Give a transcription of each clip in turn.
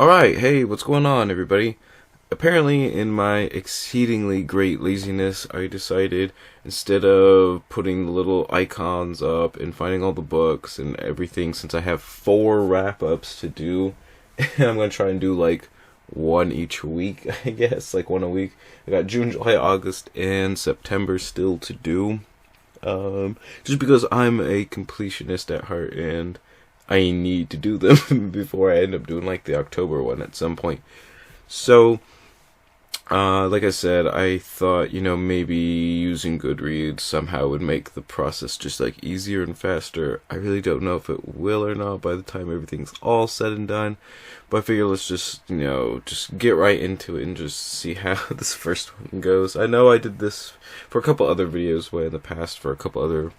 Alright, hey, what's going on, everybody? Apparently, in my exceedingly great laziness, I decided, instead of putting the little icons up and finding all the books and everything, since I have 4 wrap-ups to do, I'm going to try and do, like, one each week, I guess, like one a week. I got June, July, August, and September still to do. Just because I'm a completionist at heart, and I need to do them before I end up doing like the October one at some point. So, like I said, I thought, maybe using Goodreads somehow would make the process just like easier and faster. I really don't know if it will or not by the time everything's all said and done. But I figure let's just, just get right into it and just see how this first one goes. I know I did this for a couple other videos way in the past for a couple other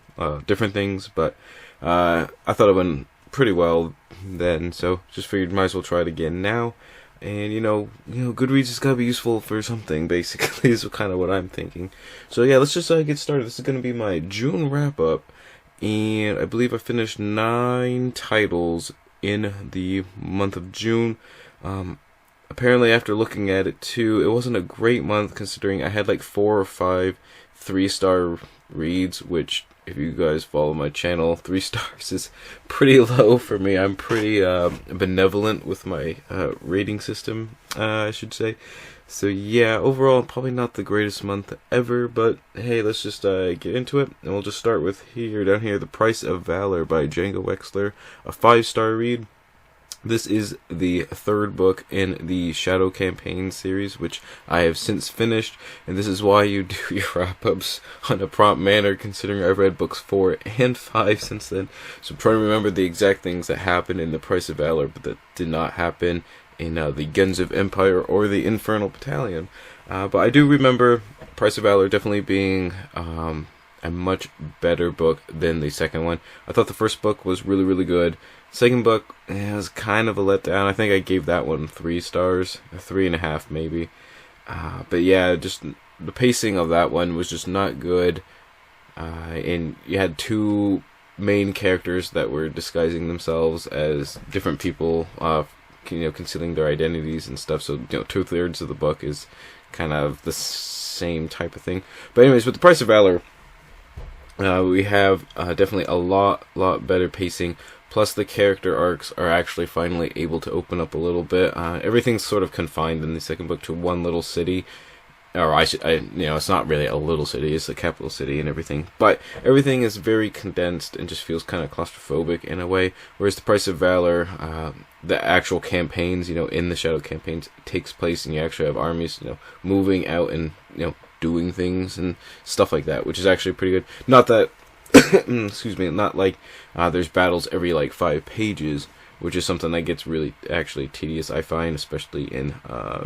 different things, but I thought it went pretty well then, so just figured might as well try it again now. And Goodreads has got to be useful for something, basically, is kind of what I'm thinking. So yeah, let's just get started. This is going to be my June wrap-up, and I believe I finished 9 titles in the month of June. Apparently, after looking at it too, it wasn't a great month considering I had like 4 or 5 3-star reads, which, if you guys follow my channel, 3 stars is pretty low for me. I'm pretty benevolent with my rating system, I should say. So yeah, overall, probably not the greatest month ever, but hey, let's just get into it. And we'll just start with down here, The Price of Valor by Django Wexler, a 5-star read. This is the 3rd book in the Shadow Campaign series, which I have since finished, and this is why you do your wrap-ups on a prompt manner, considering I've read books 4 and 5 since then. So I'm trying to remember the exact things that happened in The Price of Valor, but that did not happen in the Guns of Empire or the Infernal Battalion. But I do remember Price of Valor definitely being a much better book than the second one. I thought the first book was really, really good. Second book was kind of a letdown. I think I gave that one 3 stars, 3.5 maybe. But yeah, just the pacing of that one was just not good. And you had 2 main characters that were disguising themselves as different people, concealing their identities and stuff. So 2/3 of the book is kind of the same type of thing. But anyways, with The Price of Valor, we have definitely a lot better pacing. Plus, the character arcs are actually finally able to open up a little bit. Everything's sort of confined in the second book to one little city. Or it's not really a little city, it's the capital city and everything. But everything is very condensed and just feels kind of claustrophobic in a way. Whereas The Price of Valor, the actual campaigns, in the Shadow Campaigns takes place, and you actually have armies, moving out and, doing things and stuff like that, which is actually pretty good. Not that excuse me, not like there's battles every like 5 pages, which is something that gets really actually tedious, I find, especially in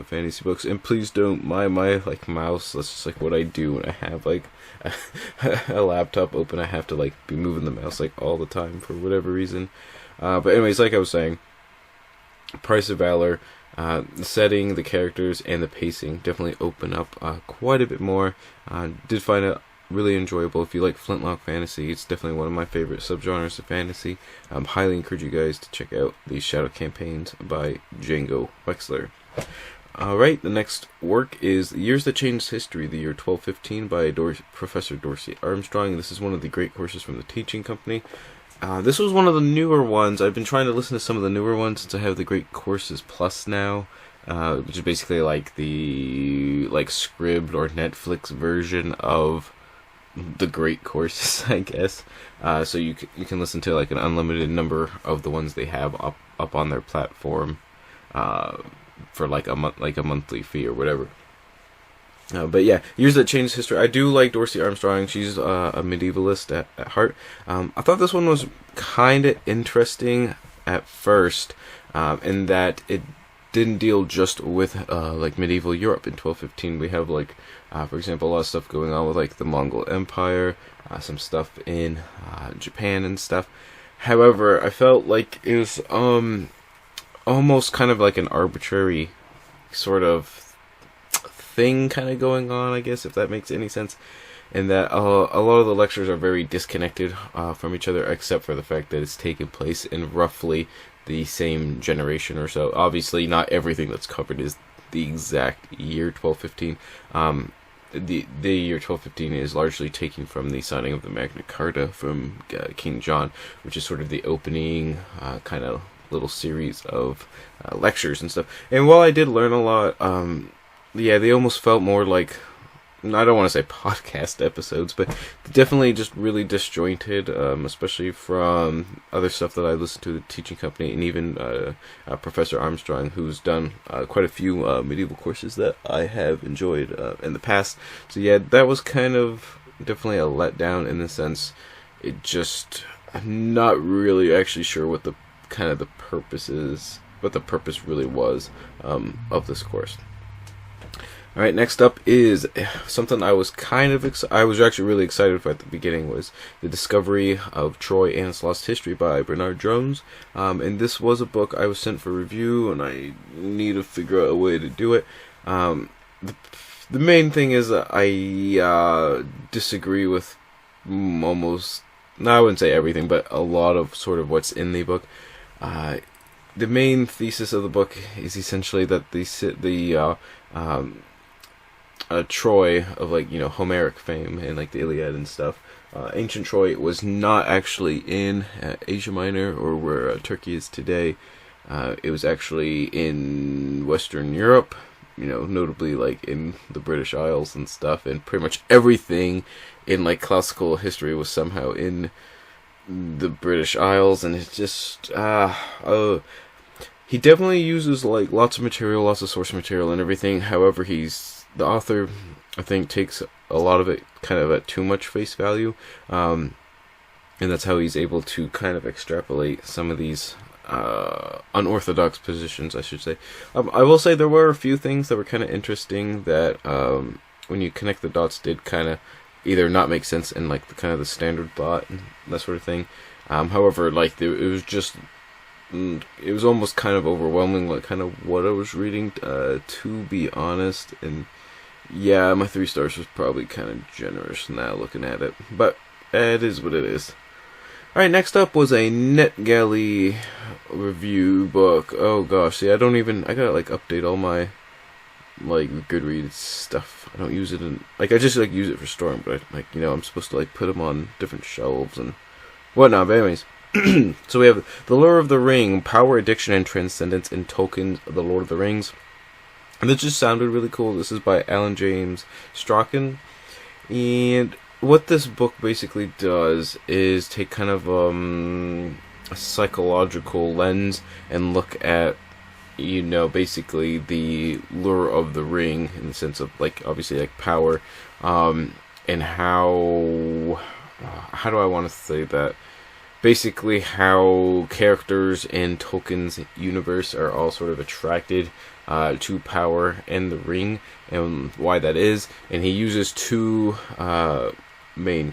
fantasy books. And please don't mind my like mouse. That's just like what I do when I have like a laptop open. I have to like be moving the mouse like all the time for whatever reason. But anyways, like I was saying, Price of Valor, the setting, the characters, and the pacing definitely open up quite a bit more. Did find it really enjoyable. If you like Flintlock fantasy, it's definitely one of my favorite subgenres of fantasy. Highly encourage you guys to check out these Shadow Campaigns by Django Wexler. Alright, the next work is Years That Changed History, the year 1215 by Professor Dorsey Armstrong. This is one of the great courses from the Teaching Company. This was one of the newer ones. I've been trying to listen to some of the newer ones since I have the Great Courses Plus now, which is basically like the Scribd or Netflix version of the Great Courses, I guess. So you can listen to like an unlimited number of the ones they have up on their platform for like a monthly fee or whatever. But yeah, Years That Changed History. I do like Dorsey Armstrong. She's a medievalist at heart. I thought this one was kind of interesting at first, in that it didn't deal just with like medieval Europe. In 1215 we have like for example, a lot of stuff going on with like the Mongol Empire, some stuff in Japan and stuff. However, I felt like it was almost kind of like an arbitrary sort of thing kind of going on, I guess, if that makes any sense. And that a lot of the lectures are very disconnected from each other, except for the fact that it's taken place in roughly the same generation or so. Obviously, not everything that's covered is the exact year 1215. The year 1215 is largely taken from the signing of the Magna Carta from King John, which is sort of the opening kind of little series of lectures and stuff. And while I did learn a lot, yeah, they almost felt more like, I don't want to say podcast episodes, but definitely just really disjointed, especially from other stuff that I listened to, the teaching company, and even Professor Armstrong, who's done quite a few medieval courses that I have enjoyed in the past. So yeah, that was kind of definitely a letdown in the sense, it just, I'm not really actually sure what the kind of the purpose is, what the purpose really was of this course. Alright, next up is something I was I was actually really excited for at the beginning, was The Discovery of Troy and Its Lost History by Bernard Jones. And this was a book I was sent for review, and I need to figure out a way to do it. The main thing is that I disagree with almost, no, I wouldn't say everything, but a lot of sort of what's in the book. The main thesis of the book is essentially that Troy of, like, you know, Homeric fame and like the Iliad and stuff, ancient Troy was not actually in Asia Minor, or where Turkey is today. It was actually in Western Europe, you know, notably like in the British Isles and stuff, and pretty much everything in like classical history was somehow in the British Isles. And it's just he definitely uses like lots of material, lots of source material and everything. However, the author, I think, takes a lot of it kind of at too much face value, and that's how he's able to kind of extrapolate some of these unorthodox positions, I should say. I will say there were a few things that were kind of interesting that, when you connect the dots, did kind of either not make sense in like the kind of the standard thought and that sort of thing. However, like it was almost kind of overwhelming, like kind of what I was reading, to be honest. And yeah, my 3 stars was probably kind of generous now looking at it, but it is what it is. Alright, next up was a NetGalley review book. Oh gosh, see, I gotta like update all my like Goodreads stuff. I don't use it I just like use it for storing, but I'm supposed to like put them on different shelves and whatnot. But anyways, so we have The Lure of the Ring, Power, Addiction, and Transcendence in Tolkien's The Lord of the Rings. And this just sounded really cool. This is by Alan James Strachan. And what this book basically does is take kind of a psychological lens and look at, basically the lure of the ring, in the sense of, like, obviously, like, power, and how do I want to say that? Basically, how characters in Tolkien's universe are all sort of attracted to power and the ring, and why that is. And he uses 2 main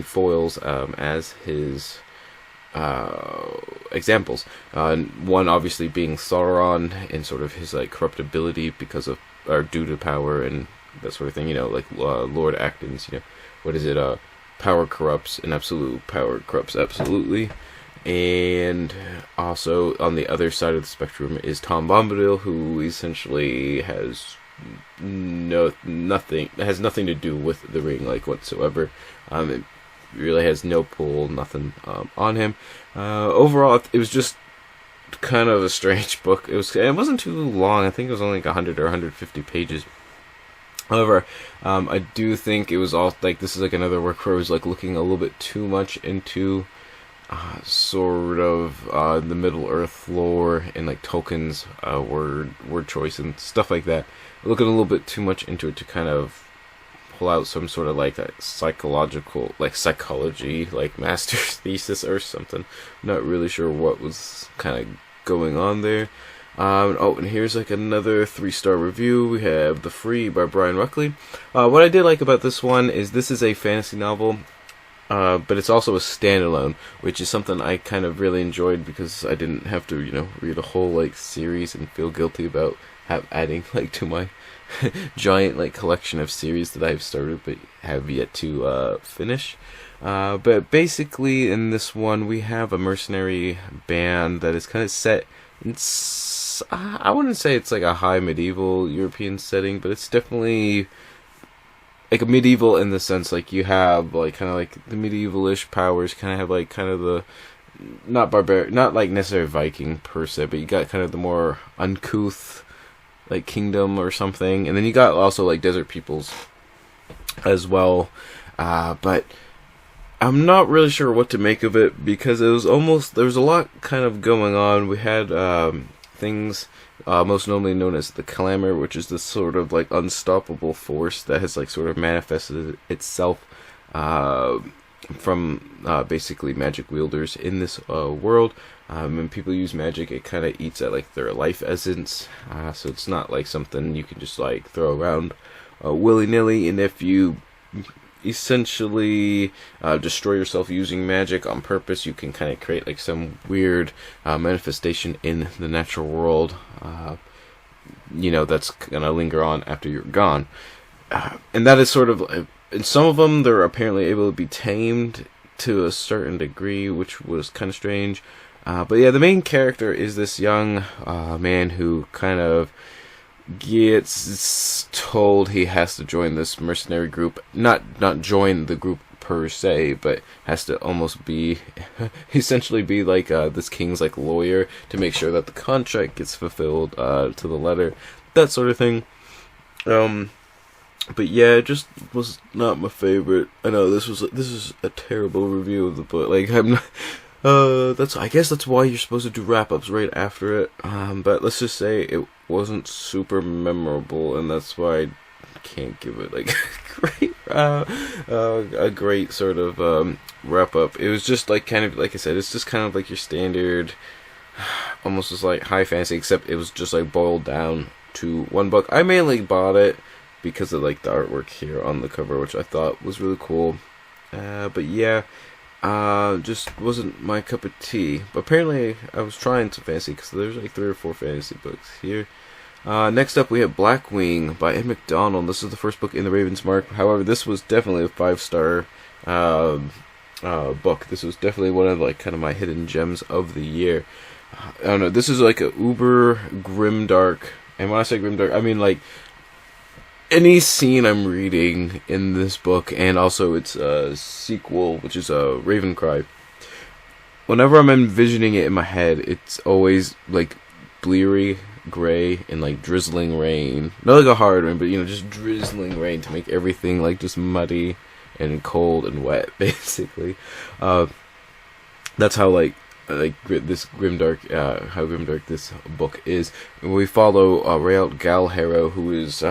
foils as his examples. One obviously being Sauron, and sort of his like corruptibility because of, or due to power and that sort of thing. Like Lord Acton's. What is it? Power corrupts, and absolute power corrupts absolutely. And also on the other side of the spectrum is Tom Bombadil, who essentially has nothing to do with the ring, like, whatsoever. It really has no pull, nothing on him. Overall, it was just kind of a strange book. It wasn't too long. I think it was only like 100 or 150 pages. However, I do think it was all like, this is like another work where it was like looking a little bit too much into sort of the Middle Earth lore and like Tolkien's word choice and stuff like that. Looking a little bit too much into it to kind of pull out some sort of like that psychology, like master's thesis or something. Not really sure what was kind of going on there. And here's like another 3-star review. We have The Free by Brian Ruckley. What I did like about this one is this is a fantasy novel, but it's also a standalone, which is something I kind of really enjoyed, because I didn't have to, read a whole like series and feel guilty about adding like to my giant like collection of series that I've started but have yet to finish. But basically, in this one, we have a mercenary band that is kind of set in. I wouldn't say it's like a high medieval European setting, but it's definitely like a medieval in the sense like you have like kind of like the medievalish powers, kind of have like kind of the not like necessarily Viking per se, but you got kind of the more uncouth like kingdom or something, and then you got also like desert peoples as well. But I'm not really sure what to make of it because it was almost there was a lot kind of going on. We had things most normally known as the Clamor, which is this sort of like unstoppable force that has like sort of manifested itself from basically magic wielders in this world. When people use magic, it kind of eats at like their life essence, so it's not like something you can just like throw around willy-nilly. And if you essentially destroy yourself using magic on purpose, you can kind of create like some weird manifestation in the natural world, that's gonna linger on after you're gone. And that is sort of, in some of them, they're apparently able to be tamed to a certain degree, which was kind of strange. But yeah, the main character is this young man who kind of gets told he has to join this mercenary group. Not join the group per se, but has to almost be essentially be like this king's like lawyer to make sure that the contract gets fulfilled to the letter, that sort of thing. But yeah, it just was not my favorite. I know this is a terrible review of the book. Like I'm not. I guess that's why you're supposed to do wrap-ups right after it. But let's just say it wasn't super memorable, and that's why I can't give it like a great sort of wrap-up. It was just like kind of like I said, it's just kind of like your standard, almost just like high fantasy, except it was just like boiled down to one book. I mainly bought it because of like the artwork here on the cover, which I thought was really cool. But yeah. Just wasn't my cup of tea. But apparently I was trying some fantasy because there's like 3 or 4 fantasy books here. Next up we have Blackwing by Ed McDonald. This is the first book in the Ravensmark. However, this was definitely a 5-star book. This was definitely one of like kind of my hidden gems of the year. I don't know, this is like a uber grimdark, and when I say grimdark, I mean like any scene I'm reading in this book, and also its sequel, which is Ravencry. Whenever I'm envisioning it in my head, it's always like bleary gray and like drizzling rain. Not like a hard rain, but just drizzling rain to make everything like just muddy and cold and wet, basically. That's how this grimdark, how grimdark this book is. We follow Rael Galharrow, who is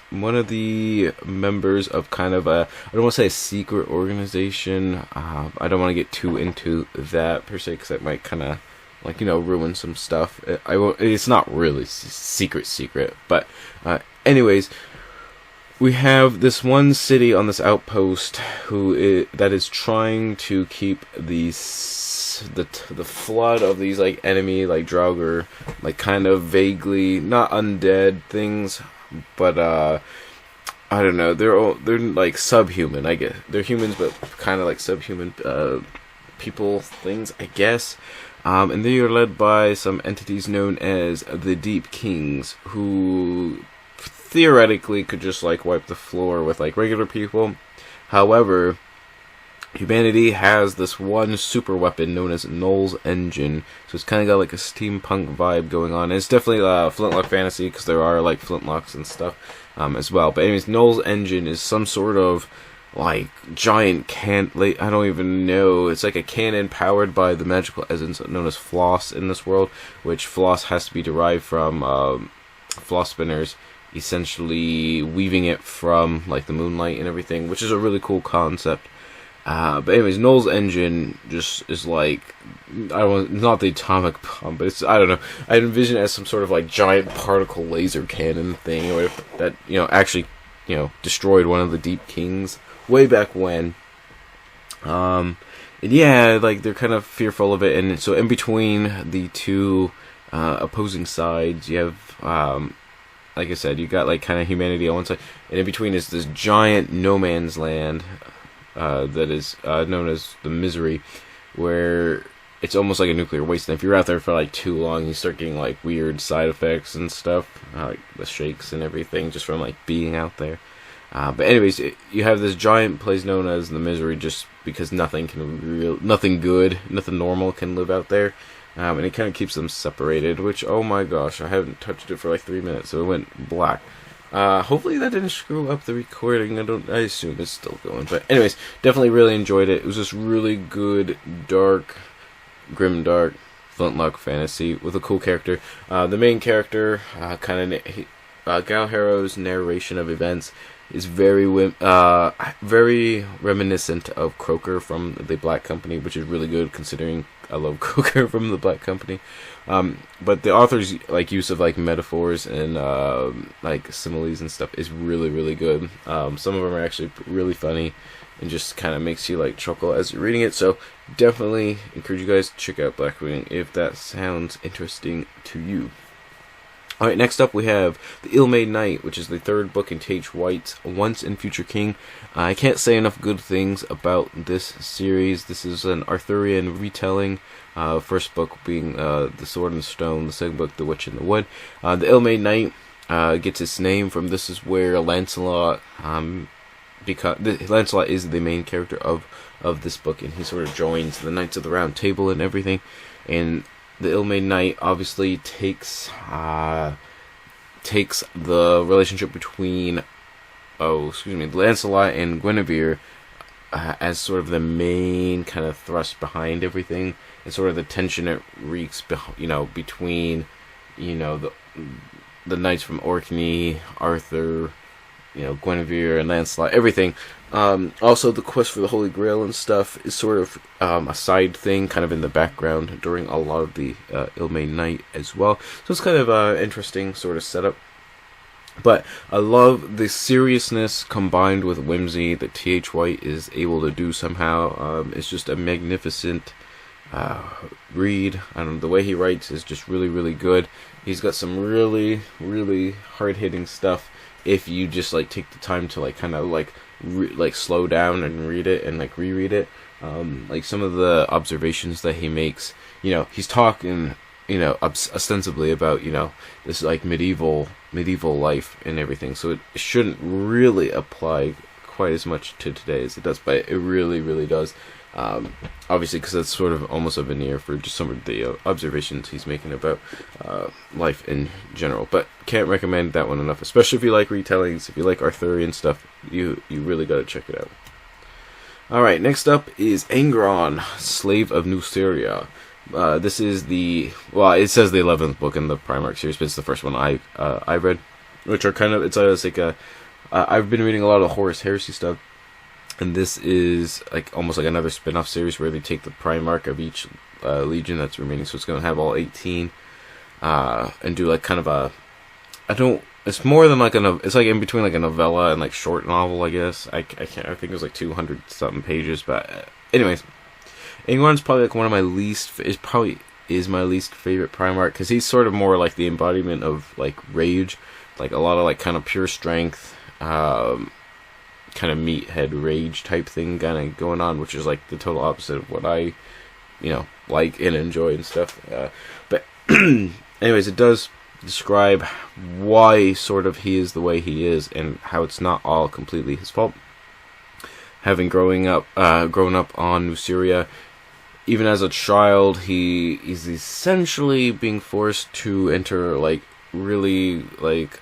one of the members of kind of I don't want to say a secret organization. I don't want to get too into that per se, because that might kind of ruin some stuff. It's not really secret, but anyways. We have this one city on this outpost that is trying to keep the flood of these like enemy like Draugr, like kind of vaguely not undead things, but I don't know, they're like subhuman. I guess they're humans, but kind of like subhuman people things, I guess. And they are led by some entities known as the Deep Kings, who theoretically could just like wipe the floor with like regular people. However, humanity has this one super weapon known as Null's Engine, so it's kind of got like a steampunk vibe going on. And it's definitely Flintlock fantasy, because there are like flintlocks and stuff as well. But anyways, Null's Engine is some sort of like giant I don't even know. It's like a cannon powered by the magical essence known as Floss in this world, which Floss has to be derived from floss spinners, essentially weaving it from like the moonlight and everything, which is a really cool concept. But anyways, Null's Engine just is like, not the atomic bomb, but I don't know, I envision it as some sort of like giant particle laser cannon thing, or that actually destroyed one of the Deep Kings way back when. And yeah, like they're kind of fearful of it, and so in between the two opposing sides, you have like I said, you got like kind of humanity on one side, and in between is this giant no man's land that is known as the Misery, where it's almost like a nuclear wasteland. If you're out there for like too long, you start getting like weird side effects and stuff, like the shakes and everything, just from like being out there. But anyways, you have this giant place known as the Misery, just because nothing good, nothing normal can live out there. And it kind of keeps them separated, which, oh my gosh, I haven't touched it for like 3 minutes, so it went black. Hopefully that didn't screw up the recording. I assume it's still going. But anyways, definitely really enjoyed it. It was just really good, dark, grimdark, flintlock fantasy with a cool character. The main character, Gal Harrow's narration of events is very reminiscent of Croker from the Black Company, which is really good considering I love Croker from the Black Company. But the author's like use of like metaphors and like similes and stuff is really, really good. Some of them are actually really funny and just kind of makes you like chuckle as you're reading it. So definitely encourage you guys to check out Blackwing if that sounds interesting to you. Alright, next up we have The Ill-Made Knight, which is the third book in T.H. White's Once and Future King. I can't say enough good things about this series. This is an Arthurian retelling. First book being The Sword and Stone, the second book The Witch in the Wood. The Ill-Made Knight gets its name from this is where Lancelot, because Lancelot is the main character of this book, and he sort of joins the Knights of the Round Table and everything. And the Ill-Made Knight obviously takes the relationship between Lancelot and Guinevere as sort of the main kind of thrust behind everything, and sort of the tension it wreaks between the knights from Orkney, Arthur, Guinevere and Lancelot, everything. Also, the quest for the Holy Grail and stuff is sort of a side thing, kind of in the background during a lot of the Ill-Made Knight as well. So it's kind of an interesting sort of setup. But I love the seriousness combined with whimsy that T.H. White is able to do somehow. It's just a magnificent read. I don't know, the way he writes is just really, really good. He's got some really, really hard-hitting stuff if you just like take the time to like kind of like slow down and read it and like reread it. Like some of the observations that he makes, he's talking ostensibly about this like medieval life and everything, so it shouldn't really apply quite as much to today as it does, but it really, really does. Obviously, because that's sort of almost a veneer for just some of the observations he's making about life in general. But can't recommend that one enough, especially if you like retellings, if you like Arthurian stuff. You really got to check it out. Alright, next up is Angron, Slave of Nuceria. This is it says the 11th book in the Primarch series, but it's the first one I read, which are kind of, it's like I've been reading a lot of the Horus Heresy stuff, and this is like almost like another spin-off series where they take the Primarch of each legion that's remaining, so it's going to have all 18, and do like kind of it's more than like it's like in between like a novella and like short novel, I guess. I think it was like 200 something pages, but anyways, Angron's probably like my least favorite Primarch, because he's sort of more like the embodiment of like rage, like a lot of like kind of pure strength, kind of meathead rage type thing kind of going on, which is like the total opposite of what I like and enjoy and stuff. But anyways, it does describe why sort of he is the way he is, and how it's not all completely his fault. Having grown up on Nuceria, even as a child, he is essentially being forced to enter like really like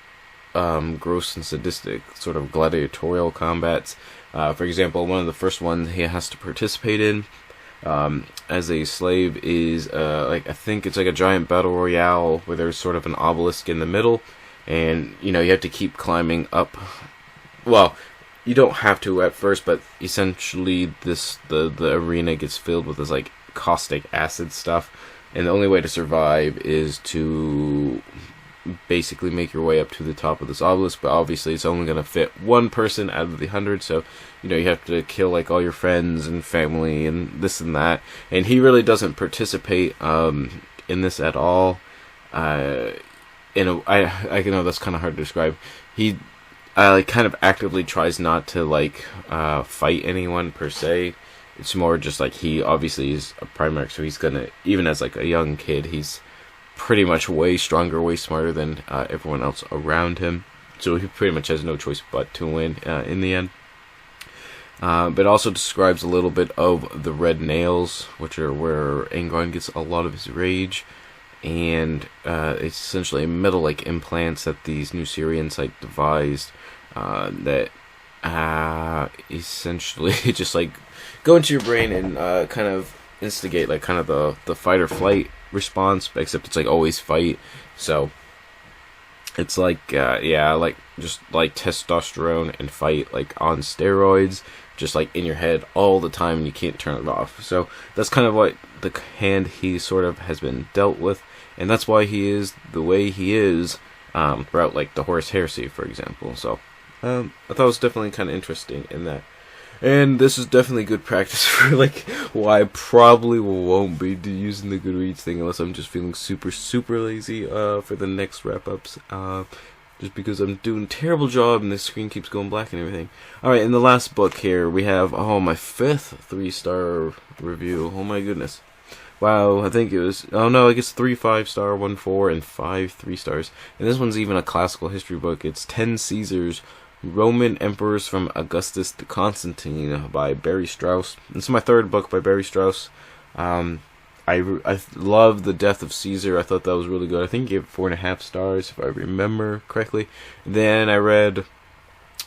gross and sadistic sort of gladiatorial combats. For example, one of the first ones he has to participate in as a slave is I think it's like a giant battle royale where there's sort of an obelisk in the middle, and you have to keep climbing up. Well, you don't have to at first, but essentially the arena gets filled with this like caustic acid stuff, and the only way to survive is to basically make your way up to the top of this obelisk. But obviously it's only going to fit one person out of the 100, so you have to kill like all your friends and family and this and that, and he really doesn't participate in this at all. I know that's kind of hard to describe. He like kind of actively tries not to like fight anyone per se. It's more just like he obviously is a Primarch, so he's gonna, even as like a young kid, he's pretty much way stronger, way smarter than everyone else around him. So he pretty much has no choice but to win in the end. But also describes a little bit of the Red Nails, which are where Angron gets a lot of his rage. And it's essentially metal like implants that these new Syrians like devised that essentially just like go into your brain and kind of instigate like kind of the fight or flight response, except it's like always fight. So it's like like just like testosterone and fight like on steroids, just like in your head all the time, and you can't turn it off. So that's kind of what the hand he sort of has been dealt with, and that's why he is the way he is throughout like the Horus Heresy, for example. So I thought it was definitely kind of interesting in that. And this is definitely good practice for like why I probably won't be using the Goodreads thing unless I'm just feeling super, super lazy for the next wrap-ups. Just because I'm doing a terrible job and the screen keeps going black and everything. Alright, in the last book here, we have, my 5th 3-star review. Oh my goodness. Wow, I think it was, I guess 3 5-star, 1 4, and 5 3 stars. And this one's even a classical history book. It's 10 Caesars, Roman Emperors from Augustus to Constantine by Barry Strauss. This is my 3rd book by Barry Strauss. I love The Death of Caesar. I thought that was really good. I think he gave it 4.5 stars, if I remember correctly. Then I read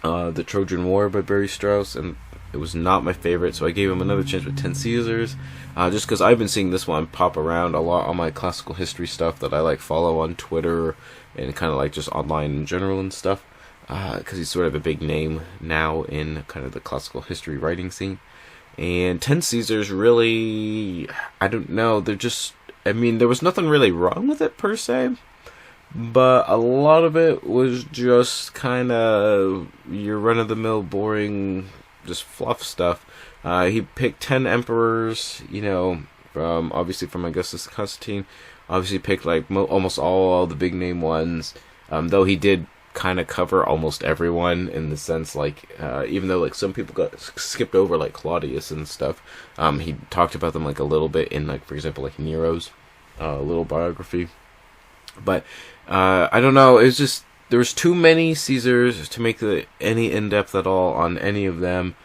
The Trojan War by Barry Strauss, and it was not my favorite, so I gave him another chance with 10 Caesars. Just because I've been seeing this one pop around a lot on my classical history stuff that I like follow on Twitter and kind of like just online in general and stuff. Because he's sort of a big name now in kind of the classical history writing scene. And 10 Caesars really, I don't know, there was nothing really wrong with it per se, but a lot of it was just kind of your run-of-the-mill boring, just fluff stuff. He picked 10 emperors, from Augustus to Constantine. Obviously picked like almost all the big name ones, though he did kind of cover almost everyone in the sense like even though like some people got skipped over like Claudius and stuff, he talked about them like a little bit in like, for example, like Nero's little biography. But I don't know, it's just there was too many Caesars to make any in-depth at all on any of them.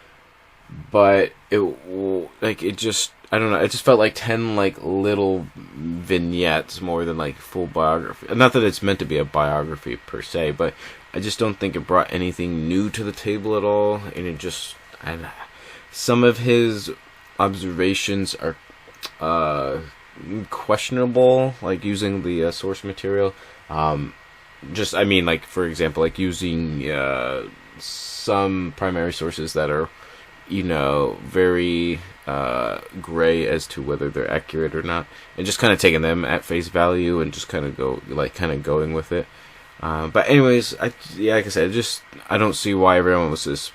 But it just, I don't know, it just felt like 10 like little vignettes more than like full biography. Not that it's meant to be a biography per se, but I just don't think it brought anything new to the table at all. And it just, some of his observations are questionable, like using the source material. Like for example, like using some primary sources that are very gray as to whether they're accurate or not, and just kind of taking them at face value and just kind of going with it. But anyways, like I said, I don't see why everyone was just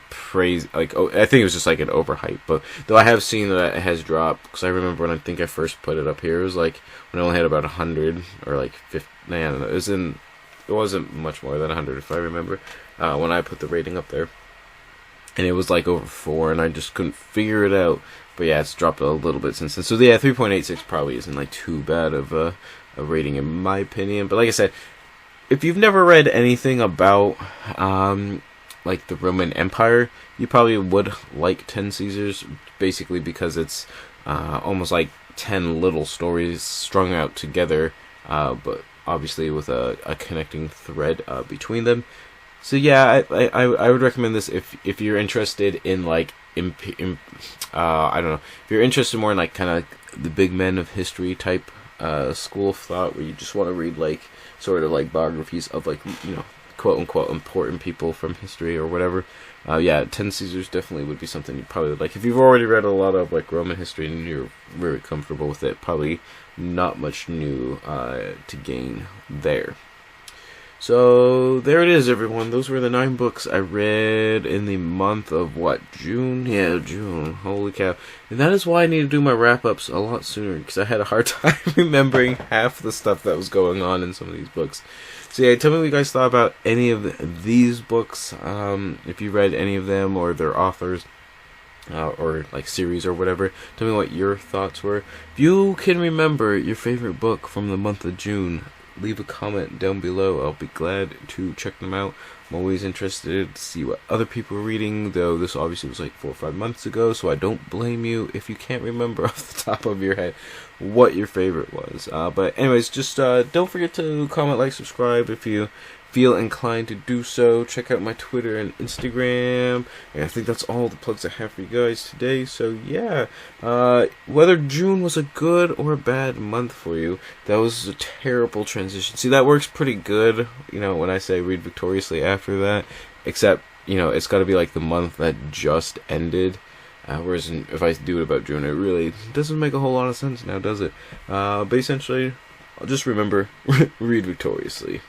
praise. I think it was just like an overhype. But though I have seen that it has dropped, because I remember when I think I first put it up here, it was like when I only had about 100 or like 50. I don't know. It wasn't much more than 100 if I remember when I put the rating up there. And it was like over 4, and I just couldn't figure it out. But yeah, it's dropped a little bit since then. So yeah, 3.86 probably isn't like too bad of a rating in my opinion. But like I said, if you've never read anything about like the Roman Empire, you probably would like 10 Caesars, basically because it's almost like 10 little stories strung out together, but obviously with a connecting thread between them. So yeah, I would recommend this if you're interested in like I don't know, if you're interested more in like kind of like the big men of history type school of thought, where you just want to read like sort of like biographies of like quote unquote important people from history or whatever. 10 Caesars definitely would be something you probably would like. If you've already read a lot of like Roman history and you're very comfortable with it, probably not much new to gain there. So there it is, everyone. Those were the 9 books I read in the month of June? Yeah, June. Holy cow. And that is why I need to do my wrap-ups a lot sooner, because I had a hard time remembering half the stuff that was going on in some of these books. So yeah, tell me what you guys thought about any of these books, if you read any of them or their authors. Or like series or whatever. Tell me what your thoughts were. If you can remember your favorite book from the month of June, leave a comment down below. I'll be glad to check them out. I'm always interested to see what other people are reading, though this obviously was like 4 or 5 months ago, so I don't blame you if you can't remember off the top of your head what your favorite was. But anyways, just don't forget to comment, like, subscribe if you feel inclined to do so. Check out my Twitter and Instagram. And I think that's all the plugs I have for you guys today. So yeah, whether June was a good or a bad month for you, that was a terrible transition. See, that works pretty good, when I say read victoriously after that, except, it's got to be like the month that just ended. Whereas if I do it about June, it really doesn't make a whole lot of sense now, does it? But essentially, I'll just remember, read victoriously.